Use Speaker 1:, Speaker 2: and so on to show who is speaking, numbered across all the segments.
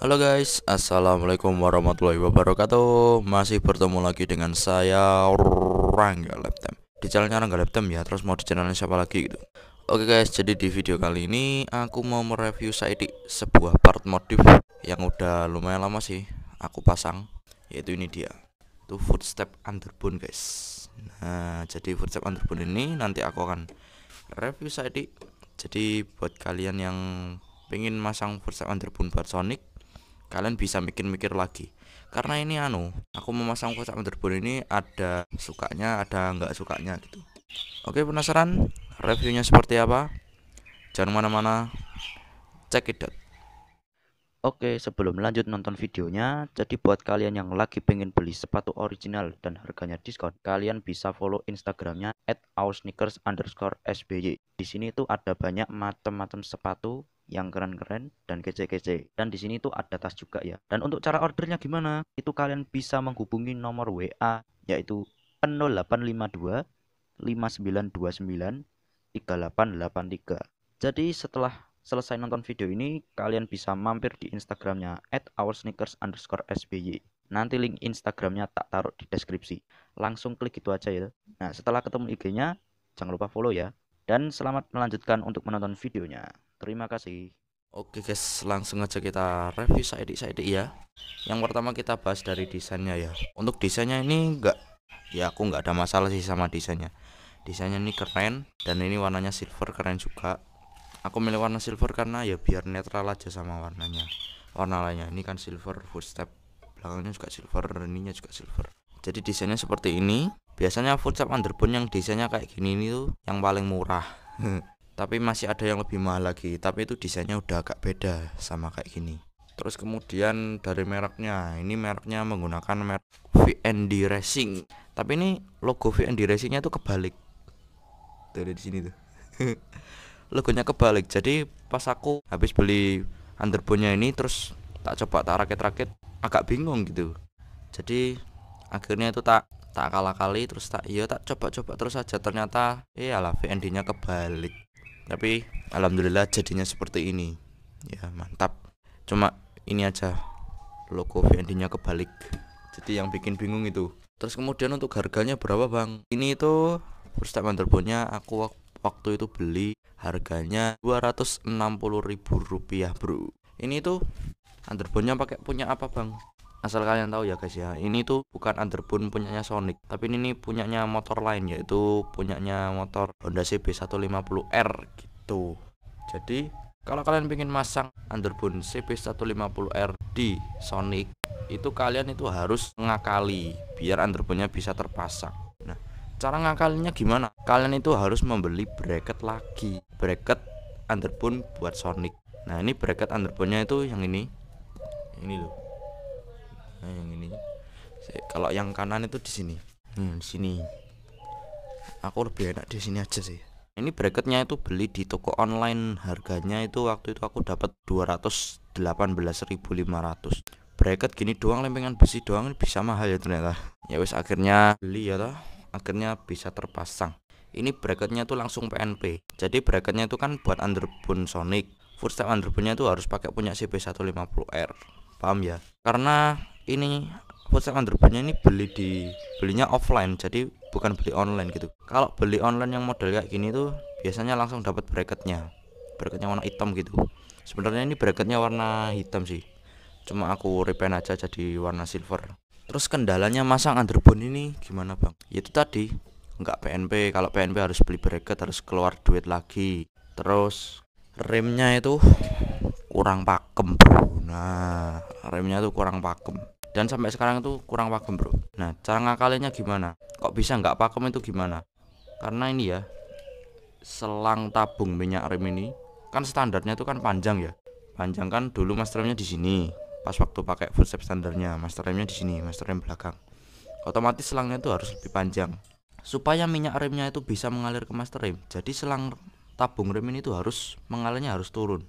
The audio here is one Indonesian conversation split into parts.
Speaker 1: Halo guys, assalamualaikum warahmatullahi wabarakatuh. Masih bertemu lagi dengan saya Rangga Laptop di channelnya Rangga Laptop ya. Terus mau di channelnya siapa lagi gitu. Oke guys, jadi di video kali ini aku mau mereview sebuah part modif yang udah lumayan lama sih aku pasang, yaitu ini dia. Itu footstep underbone guys. Nah, jadi footstep underbone ini nanti aku akan review Saidi. Jadi buat kalian yang pengen masang footstep underbone buat Sonic, kalian bisa mikir-mikir lagi, karena ini aku memasang kotak underbone ini ada sukanya ada nggak sukanya gitu. Oke, penasaran reviewnya seperti apa? Jangan mana-mana, check it out.
Speaker 2: Oke, sebelum lanjut nonton videonya, jadi buat kalian yang lagi pengen beli sepatu original dan harganya diskon, kalian bisa follow Instagramnya @oursneakers_sby. Di sini tuh ada banyak macam-macam sepatu yang keren-keren dan kece-kece. Dan di sini tuh ada tas juga ya. Dan untuk cara ordernya gimana? Itu kalian bisa menghubungi nomor WA yaitu 0852 5929 3883. Jadi setelah selesai nonton video ini, kalian bisa mampir di Instagramnya @oursneakers_sby. Nanti link Instagramnya tak taruh di deskripsi. Langsung klik itu aja ya. Nah, setelah ketemu IG-nya, jangan lupa follow ya. Dan selamat melanjutkan untuk menonton videonya. Terima kasih.
Speaker 1: Oke guys, langsung aja kita review Saidi ya. Yang pertama kita bahas dari desainnya ya. Untuk desainnya ini aku nggak ada masalah sih sama desainnya. Desainnya ini keren dan ini warnanya silver, keren juga. Aku milih warna silver karena ya biar netral aja sama warnanya. Warna lainnya ini kan silver, footstep belakangnya juga silver, ininya juga silver. Jadi desainnya seperti ini. Biasanya footstep underbone yang desainnya kayak gini ini tuh yang paling murah. Tapi masih ada yang lebih mahal lagi, tapi itu desainnya udah agak beda sama kayak gini. Terus kemudian dari mereknya, ini mereknya menggunakan merek VND Racing. Tapi ini logo VND Racingnya tuh kebalik. Tuh ada di sini tuh. Logonya kebalik. Jadi pas aku habis beli underbone-nya ini terus tak rakit-rakit, agak bingung gitu. Jadi akhirnya itu tak tak kalah kali, terus tak coba-coba terus aja, ternyata iyalah VND-nya kebalik. Tapi alhamdulillah jadinya seperti ini. Ya, mantap. Cuma ini aja, logo VND-nya kebalik. Jadi yang bikin bingung itu. Terus kemudian untuk harganya berapa, Bang? Ini itu first time underbone-nya aku waktu itu beli harganya Rp260.000, bro. Ini tuh underbone-nya pakai punya apa, Bang? Asal kalian tahu ya guys ya, ini tuh bukan underbone punyanya Sonic, tapi ini punyanya motor lain, yaitu punyanya motor Honda CB150R gitu. Jadi kalau kalian pengen masang underbone CB150R di Sonic, itu kalian itu harus ngakali biar underbone-nya bisa terpasang. Nah, cara ngakalinya gimana? Kalian itu harus membeli bracket lagi, bracket underbone buat Sonic. Nah, ini bracket underbone-nya itu yang ini loh. Nah, yang ini. Kalau yang kanan itu di sini. Di sini. Aku lebih enak di sini aja sih. Ini bracketnya itu beli di toko online, harganya itu waktu itu aku dapat 218.500. Bracket gini doang, lempengan besi doang bisa mahal ya ternyata. Ya wes akhirnya beli ya toh. Akhirnya bisa terpasang. Ini bracketnya tuh langsung PNP. Jadi bracketnya itu kan buat underbone Sonic. Footstep underbone-nya itu harus pakai punya CB150R. Paham ya? Karena ini footstep underbone-nya ini belinya offline, jadi bukan beli online gitu. Kalau beli online yang model kayak gini tuh biasanya langsung dapat bracketnya warna hitam gitu. Sebenarnya ini bracketnya warna hitam sih, cuma aku repaint aja jadi warna silver. Terus kendalanya masang underbone ini gimana, Bang? Itu tadi nggak PNP. Kalau PNP harus beli bracket, harus keluar duit lagi. Terus remnya itu kurang pakem, bro. Nah, remnya tuh kurang pakem dan sampai sekarang itu kurang pakem, bro. Nah, cara ngakalinnya gimana? Kok bisa nggak pakem itu gimana? Karena ini ya, selang tabung minyak rem ini kan standarnya itu kan panjang ya. Panjang kan, dulu master remnya di sini. Pas waktu pakai footstep standarnya, master remnya di sini, master rem belakang. Otomatis selangnya itu harus lebih panjang. Supaya minyak remnya itu bisa mengalir ke master rem. Jadi selang tabung rem ini tuh harus mengalirnya harus turun.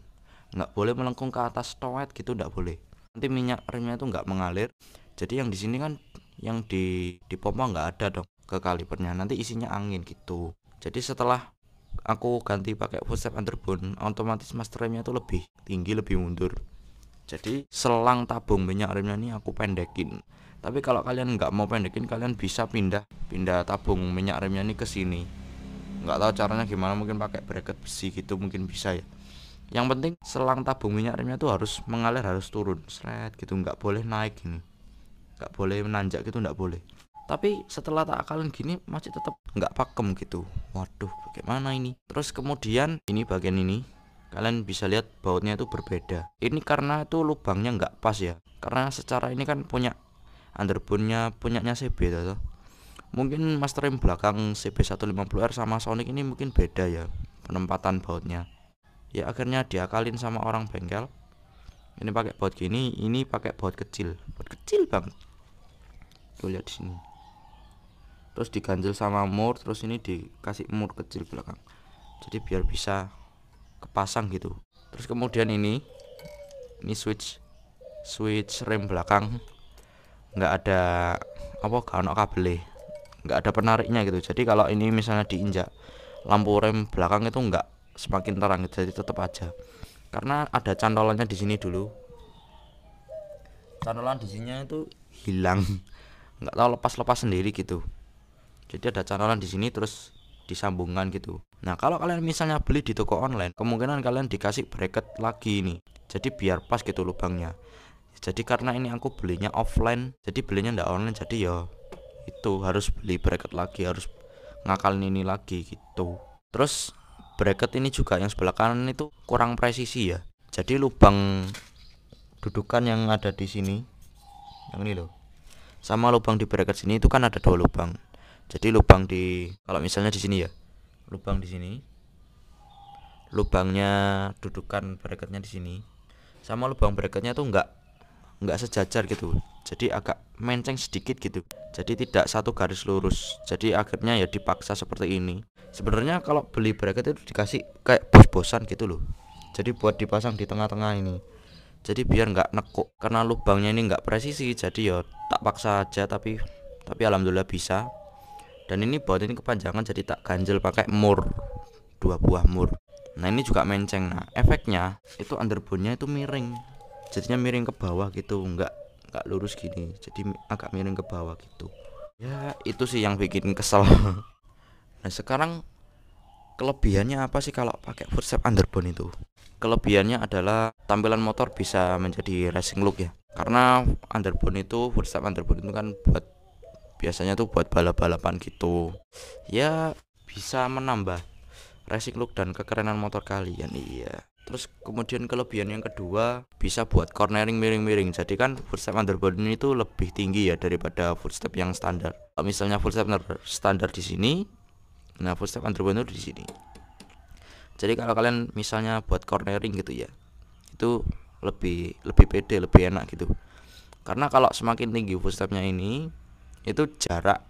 Speaker 1: Nggak boleh melengkung ke atas toet gitu, nggak boleh. Nanti minyak remnya itu nggak mengalir. Jadi yang di sini kan yang di pompa nggak ada dong ke kalipernya, nanti isinya angin gitu. Jadi setelah aku ganti pakai footstep underbone, otomatis master remnya itu lebih tinggi, lebih mundur. Jadi selang tabung minyak remnya ini aku pendekin. Tapi kalau kalian nggak mau pendekin, kalian bisa pindah tabung minyak remnya ini ke sini. Nggak tahu caranya gimana, mungkin pakai bracket besi gitu mungkin bisa ya. Yang penting selang tabung minyak remnya tuh harus mengalir, harus turun seret gitu, nggak boleh naik gini, nggak boleh menanjak gitu, nggak boleh. Tapi setelah tak akalin gini masih tetap nggak pakem gitu. Waduh, bagaimana ini? Terus kemudian ini bagian ini, kalian bisa lihat bautnya itu berbeda. Ini karena itu lubangnya nggak pas ya. Karena secara ini kan punya underbone-nya punyanya CB tuh. Mungkin master rem belakang CB150R sama Sonic ini mungkin beda ya penempatan bautnya. Ya akhirnya diakalin sama orang bengkel. Ini pakai baut gini, ini pakai baut kecil banget. Tuh lihat di sini. Terus diganjel sama mur, terus ini dikasih mur kecil belakang. Jadi biar bisa kepasang gitu. Terus kemudian ini switch rem belakang nggak ada kabel, nggak ada penariknya gitu. Jadi kalau ini misalnya diinjak, lampu rem belakang itu nggak semakin terang gitu, jadi tetap aja. Karena ada cantolannya di sini dulu. Cantolan di sini itu hilang, nggak tahu lepas sendiri gitu. Jadi ada cantolan di sini terus disambungkan gitu. Nah kalau kalian misalnya beli di toko online, kemungkinan kalian dikasih bracket lagi ini. Jadi biar pas gitu lubangnya. Jadi karena ini aku belinya offline, jadi belinya ndak online, jadi ya itu harus beli bracket lagi, harus ngakalin ini lagi gitu. Terus bracket ini juga yang sebelah kanan itu kurang presisi ya. Jadi lubang dudukan yang ada di sini, yang ini loh, sama lubang di bracket sini itu kan ada 2 lubang. Jadi lubang di, kalau misalnya di sini ya, lubang di sini, lubangnya dudukan bracketnya di sini, sama lubang bracketnya tuh nggak sejajar gitu. Jadi agak menceng sedikit gitu. Jadi tidak satu garis lurus. Jadi akhirnya ya dipaksa seperti ini. Sebenarnya kalau beli bracket itu dikasih kayak bos-bosan gitu loh. Jadi buat dipasang di tengah-tengah ini. Jadi biar nggak nekuk, karena lubangnya ini nggak presisi. Jadi ya tak paksa aja, tapi alhamdulillah bisa. Dan ini baut ini kepanjangan, jadi tak ganjel pakai mur, 2 buah mur. Nah ini juga menceng. Nah efeknya itu underbone-nya itu miring, jadinya miring ke bawah gitu, nggak lurus gini, jadi agak miring ke bawah gitu. Ya itu sih yang bikin kesel. Nah sekarang kelebihannya apa sih kalau pakai footstep underbone itu? Kelebihannya adalah tampilan motor bisa menjadi racing look ya. Karena underbone itu, footstep underbone itu kan biasanya tuh buat balap-balapan gitu. Ya bisa menambah racing look dan kekerenan motor kalian. Iya. Terus kemudian kelebihan yang kedua, bisa buat cornering miring-miring. Jadi kan footstep underbone itu lebih tinggi ya daripada footstep yang standar. Kalau misalnya footstep standar di sini, nah footstep underbone itu di sini. Jadi kalau kalian misalnya buat cornering gitu ya, itu lebih pede, lebih enak gitu. Karena kalau semakin tinggi footstepnya ini, itu jarak.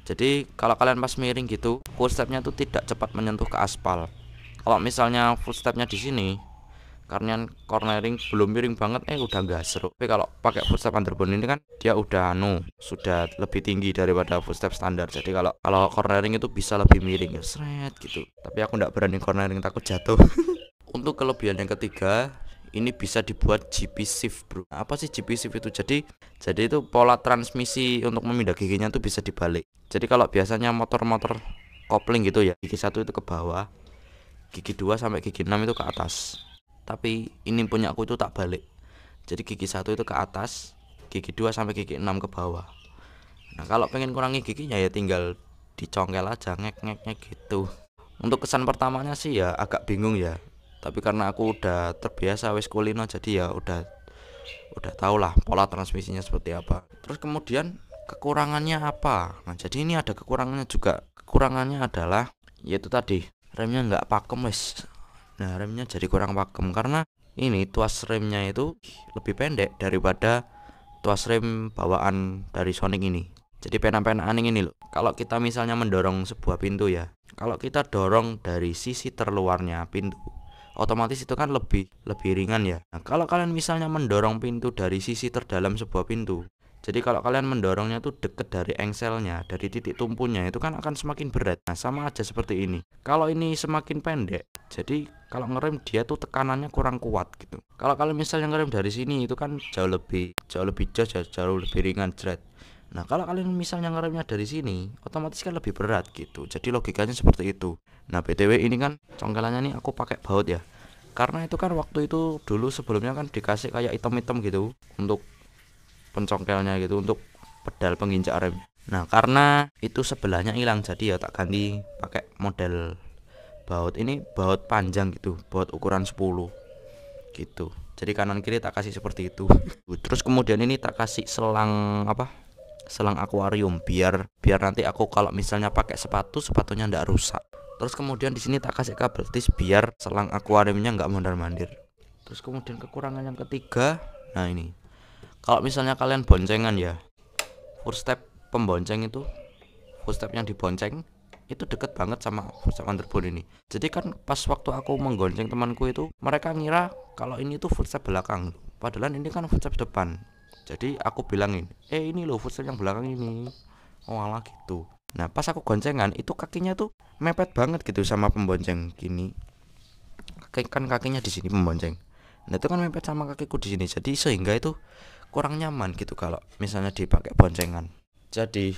Speaker 1: Jadi kalau kalian pas miring gitu, footstepnya tuh tidak cepat menyentuh ke aspal. Kalau misalnya footstepnya di sini, karena cornering belum miring banget, udah nggak seru. Tapi kalau pakai footstep underbone ini kan dia udah sudah lebih tinggi daripada footstep standar. Jadi kalau cornering itu bisa lebih miring ya, seret gitu. Tapi aku nggak berani cornering, takut jatuh. Untuk kelebihan yang ketiga, ini bisa dibuat GP shift bro. Nah, apa sih GP shift itu? Jadi itu pola transmisi untuk memindah giginya tuh bisa dibalik. Jadi kalau biasanya motor-motor kopling gitu ya, gigi 1 itu ke bawah, gigi 2 sampai gigi 6 itu ke atas. Tapi ini punya aku itu tak balik. Jadi gigi 1 itu ke atas, gigi 2 sampai gigi 6 ke bawah. Nah kalau pengen kurangi giginya ya tinggal dicongkel aja, ngek gitu. Untuk kesan pertamanya sih ya agak bingung ya, tapi karena aku udah terbiasa wis kulino, jadi ya udah tau lah pola transmisinya seperti apa. Terus kemudian kekurangannya apa? Nah jadi ini ada kekurangannya juga. Kekurangannya adalah yaitu tadi remnya nggak pakem wis. Nah remnya jadi kurang pakem karena ini tuas remnya itu lebih pendek daripada tuas rem bawaan dari Sonic ini. Jadi pena-penaan ini loh. Kalau kita misalnya mendorong sebuah pintu ya, kalau kita dorong dari sisi terluarnya pintu, otomatis itu kan lebih ringan ya. Nah, kalau kalian misalnya mendorong pintu dari sisi terdalam sebuah pintu, Jadi kalau kalian mendorongnya tuh deket dari engselnya, dari titik tumpunya, itu kan akan semakin berat. Nah, sama aja seperti ini. Kalau ini semakin pendek, jadi kalau ngerem dia tuh tekanannya kurang kuat gitu. Kalau kalian misalnya ngerem dari sini itu kan jauh lebih jos, jauh lebih ringan jret. Nah, kalau kalian misalnya ngeremnya dari sini, otomatis kan lebih berat gitu. Jadi logikanya seperti itu. Nah, BTW ini kan congkelannya nih aku pakai baut ya. Karena itu kan waktu itu dulu sebelumnya kan dikasih kayak item-item gitu untuk pencongkelnya gitu, untuk pedal penginjak rem. Nah, karena itu sebelahnya hilang, jadi ya tak ganti pakai model baut ini, baut panjang gitu, baut ukuran 10 gitu. Jadi kanan kiri tak kasih seperti itu. Terus kemudian ini tak kasih selang selang akuarium, biar nanti aku kalau misalnya pakai sepatunya ndak rusak. Terus kemudian di sini tak kasih kabel tis biar selang akuariumnya nggak mondar-mandir. Terus kemudian kekurangan yang ketiga, nah ini, kalau misalnya kalian boncengan ya, footstep pembonceng itu, footstep yang dibonceng itu deket banget sama footstep underbone ini. Jadi kan pas waktu aku menggonceng temanku itu, mereka ngira kalau ini tuh footstep belakang, padahal ini kan footstep depan. Jadi aku bilangin, ini loh footstep yang belakang ini. Oh alah gitu. Nah, pas aku goncengan itu kakinya tuh mepet banget gitu sama pembonceng gini. Kan kakinya di sini pembonceng. Nah, itu kan mepet sama kakiku di sini. Jadi sehingga itu kurang nyaman gitu kalau misalnya dipakai boncengan. Jadi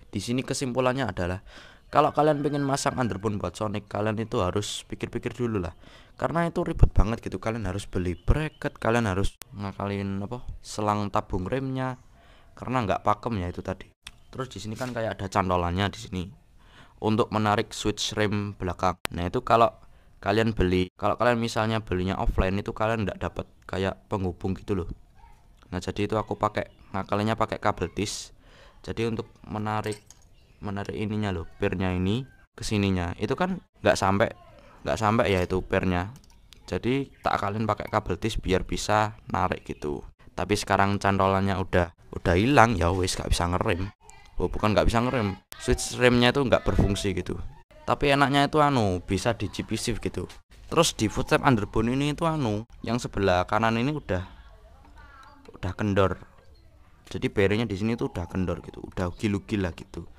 Speaker 1: di sini kesimpulannya adalah kalau kalian pengen masang underbone buat Sonic, kalian itu harus pikir-pikir dulu lah. Karena itu ribet banget gitu. Kalian harus beli bracket, kalian harus ngakalin selang tabung remnya, karena nggak pakem ya itu tadi. Terus di sini kan kayak ada cantolannya di sini untuk menarik switch rem belakang. Nah, itu kalau kalian misalnya belinya offline itu kalian nggak dapat kayak penghubung gitu loh. Nah, jadi itu aku ngakalinnya pakai kabel tis. Jadi untuk menarik ininya loh, pernya ini ke sininya. Itu kan nggak sampai ya itu pernya. Jadi tak akalin pakai kabel tis biar bisa narik gitu. Tapi sekarang cantolannya udah hilang, ya wes nggak bisa ngerem. Bukan nggak bisa ngerem, switch remnya itu nggak berfungsi gitu. Tapi enaknya itu bisa di GP shift gitu. Terus di footstep underbone ini itu yang sebelah kanan ini udah kendor. Jadi bearingnya di sini tuh udah kendor gitu, udah gil-gil lah gitu.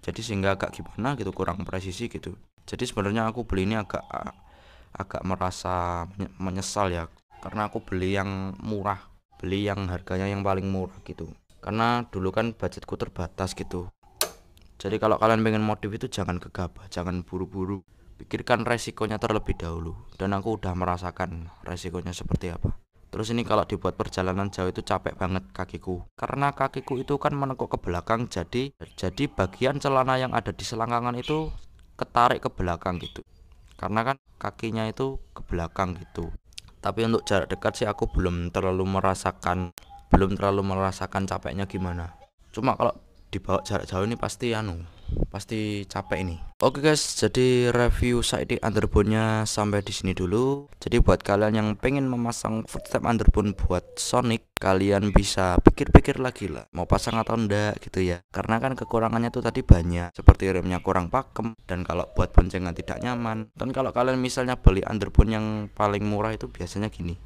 Speaker 1: Jadi sehingga agak gimana gitu, kurang presisi gitu. Jadi sebenarnya aku beli ini agak merasa menyesal ya, karena aku beli yang murah, beli yang harganya yang paling murah gitu. Karena dulu kan budgetku terbatas gitu. Jadi kalau kalian pengen modif itu jangan gegabah, jangan buru-buru. Pikirkan resikonya terlebih dahulu. Dan aku udah merasakan resikonya seperti apa. Terus ini kalau dibuat perjalanan jauh itu capek banget kakiku. Karena kakiku itu kan menekuk ke belakang, jadi bagian celana yang ada di selangkangan itu ketarik ke belakang gitu. Karena kan kakinya itu ke belakang gitu. Tapi untuk jarak dekat sih aku belum terlalu merasakan capeknya gimana. Cuma kalau dibawa jarak jauh ini pasti capek ini. Oke guys, jadi review side underbone-nya sampai di sini dulu. Jadi buat kalian yang pengen memasang footstep underbone buat Sonic, kalian bisa pikir-pikir lagi lah mau pasang atau enggak gitu ya. Karena kan kekurangannya tuh tadi banyak, seperti remnya kurang pakem, dan kalau buat boncengan tidak nyaman. Dan kalau kalian misalnya beli underbone yang paling murah itu biasanya gini.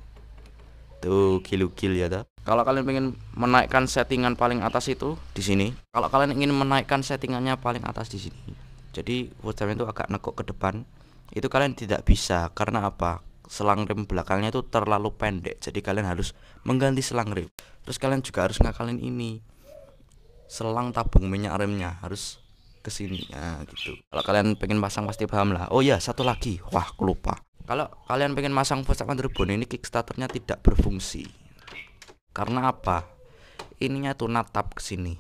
Speaker 1: Tuh gil-gil ya dah. Kalau kalian pengen menaikkan settingan paling atas itu di sini. Kalau kalian ingin menaikkan settingannya paling atas di sini. Jadi footstep itu agak nekuk ke depan. Itu kalian tidak bisa karena apa? Selang rem belakangnya itu terlalu pendek. Jadi kalian harus mengganti selang rem. Terus kalian juga harus ngakalin ini. Selang tabung minyak remnya harus ke sini gitu. Kalau kalian pengen pasang pasti paham lah. Oh ya, satu lagi. Wah, aku lupa. Kalau kalian pengen masang footstep underbone ini, Kickstarternya tidak berfungsi. Karena apa? Ininya tuh natap ke sini.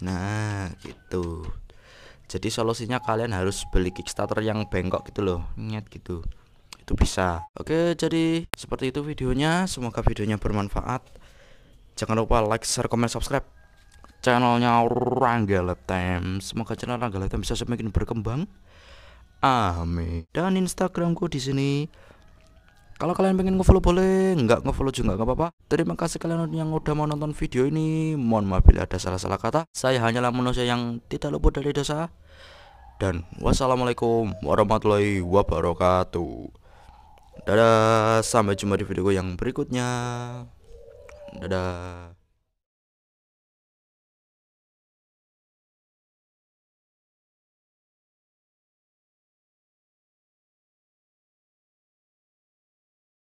Speaker 1: Nah, gitu. Jadi solusinya kalian harus beli Kickstarter yang bengkok gitu loh, nyet gitu. Itu bisa. Oke, jadi seperti itu videonya. Semoga videonya bermanfaat. Jangan lupa like, share, komen, subscribe channelnya Rangga Laptime. Semoga channel Rangga Laptime bisa semakin berkembang. Amin. Dan Instagramku di sini. Kalau kalian pengen ngefollow boleh, nggak ngefollow juga nggak apa-apa. Terima kasih kalian yang udah mau nonton video ini. Mohon maaf bila ada salah-salah kata. Saya hanyalah manusia yang tidak luput dari dosa. Dan wassalamualaikum warahmatullahi wabarakatuh. Dadah, sampai jumpa di video yang berikutnya. Dadah.